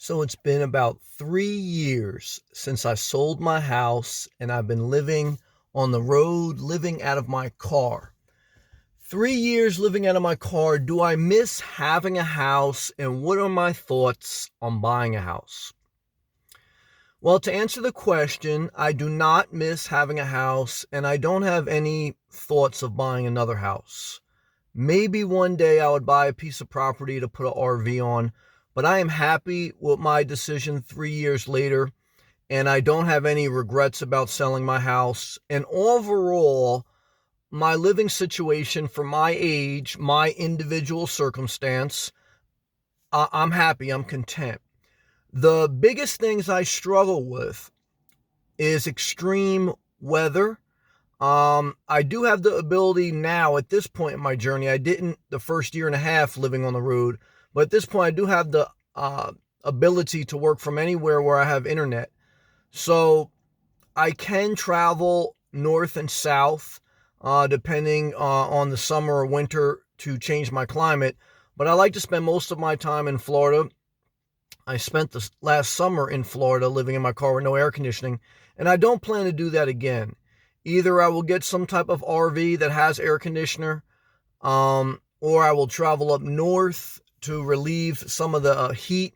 So it's been about 3 years since I sold my house and I've been living on the road, living out of my car. 3 years living out of my car. Do I miss having a house? And what are my thoughts on buying a house? Well, to answer the question, I do not miss having a house and I don't have any thoughts of buying another house. Maybe one day I would buy a piece of property to put an RV on, but I am happy with my decision 3 years later, and I don't have any regrets about selling my house. And overall, my living situation for my age, my individual circumstance, I'm happy, I'm content. The biggest things I struggle with is extreme weather. I do have the ability now at this point in my journey. I didn't the first year and a half living on the road, but at this point I do have the ability to work from anywhere where I have internet. So I can travel north and south, depending on the summer or winter to change my climate. But I like to spend most of my time in Florida. I spent the last summer in Florida living in my car with no air conditioning, and I don't plan to do that again. Either I will get some type of RV that has air conditioner, or I will travel up north to relieve some of the heat.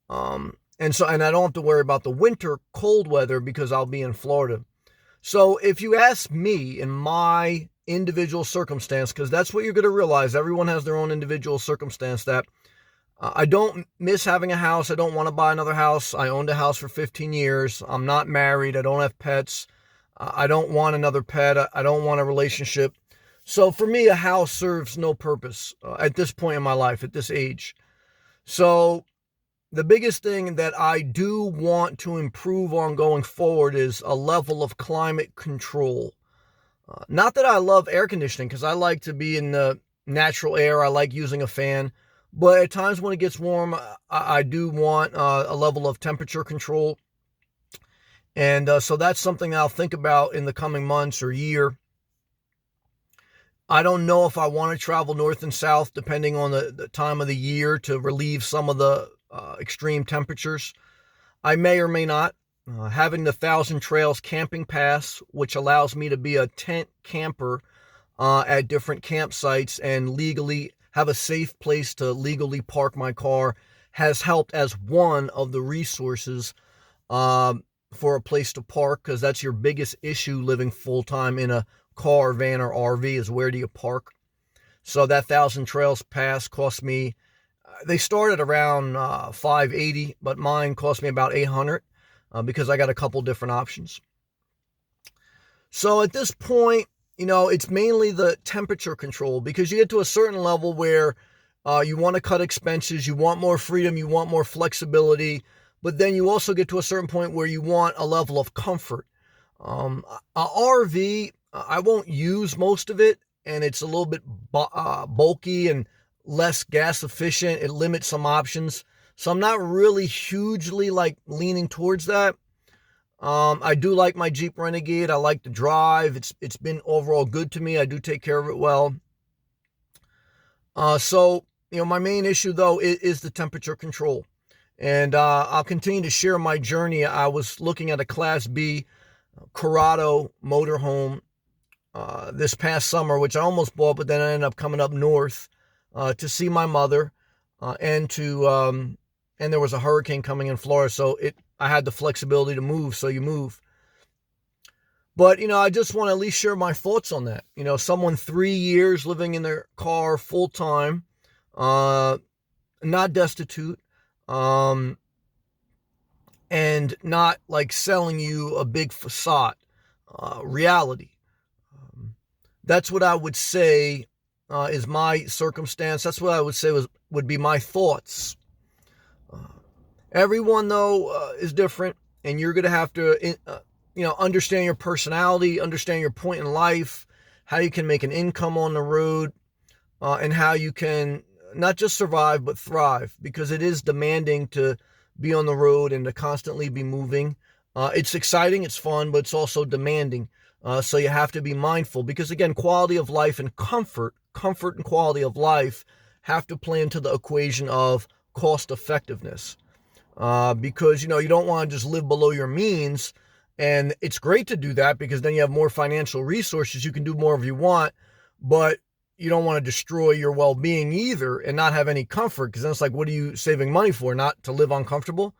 And I don't have to worry about the winter cold weather because I'll be in Florida. So if you ask me in my individual circumstance, because that's what you're going to realize, everyone has their own individual circumstance, that I don't miss having a house. I don't want to buy another house. I owned a house for 15 years. I'm not married. I don't have pets. I don't want another pet. I don't want a relationship. So for me, a house serves no purpose at this point in my life, at this age. So the biggest thing that I do want to improve on going forward is a level of climate control. Not that I love air conditioning, because I like to be in the natural air. I like using a fan. But at times when it gets warm, I do want a level of temperature control. And so that's something I'll think about in the coming months or year. I don't know if I want to travel north and south, depending on the time of the year, to relieve some of the extreme temperatures. I may or may not. Having the Thousand Trails camping pass, which allows me to be a tent camper at different campsites and legally have a safe place to legally park my car, has helped as one of the resources for a place to park, because that's your biggest issue living full-time in a car, van, or RV, is where do you park. So that Thousand Trails pass cost me, they started around $580, but mine cost me about $800 because I got a couple different options. So at this point, it's mainly the temperature control, because you get to a certain level where you want to cut expenses, you want more freedom, you want more flexibility, but then you also get to a certain point where you want a level of comfort. A RV, I won't use most of it, and it's a little bit bulky and less gas efficient. It limits some options. So I'm not really hugely leaning towards that. I do like my Jeep Renegade. I like the drive. It's been overall good to me. I do take care of it well. So my main issue though is the temperature control, and I'll continue to share my journey. I was looking at a Class B Corrado motorhome this past summer, which I almost bought, but then I ended up coming up north to see my mother, and there was a hurricane coming in Florida, so I had the flexibility to move. So you move. But, I just want to at least share my thoughts on that. Someone 3 years living in their car full time, not destitute, and not selling you a big facade, reality. That's what I would say is my circumstance. That's what I would say would be my thoughts. Everyone, though, is different, and you're going to have to, understand your personality, understand your point in life, how you can make an income on the road, and how you can not just survive, but thrive, because it is demanding to be on the road and to constantly be moving. It's exciting, it's fun, but it's also demanding. So you have to be mindful, because again, quality of life and comfort and quality of life have to play into the equation of cost effectiveness. because, you don't want to just live below your means. And it's great to do that because then you have more financial resources. You can do more if you want, but you don't want to destroy your well-being either and not have any comfort, because then it's like, what are you saving money for? Not to live uncomfortable?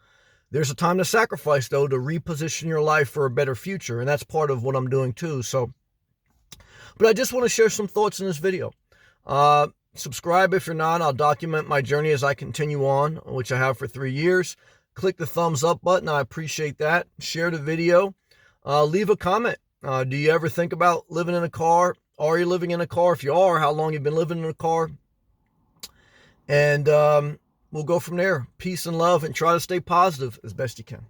There's a time to sacrifice, though, to reposition your life for a better future. And that's part of what I'm doing too. So, but I just want to share some thoughts in this video. Subscribe if you're not. I'll document my journey as I continue on, which I have for 3 years. Click the thumbs up button. I appreciate that. Share the video. Leave a comment. Do you ever think about living in a car? Are you living in a car? If you are, how long you've been living in a car? And we'll go from there. Peace and love, and try to stay positive as best you can.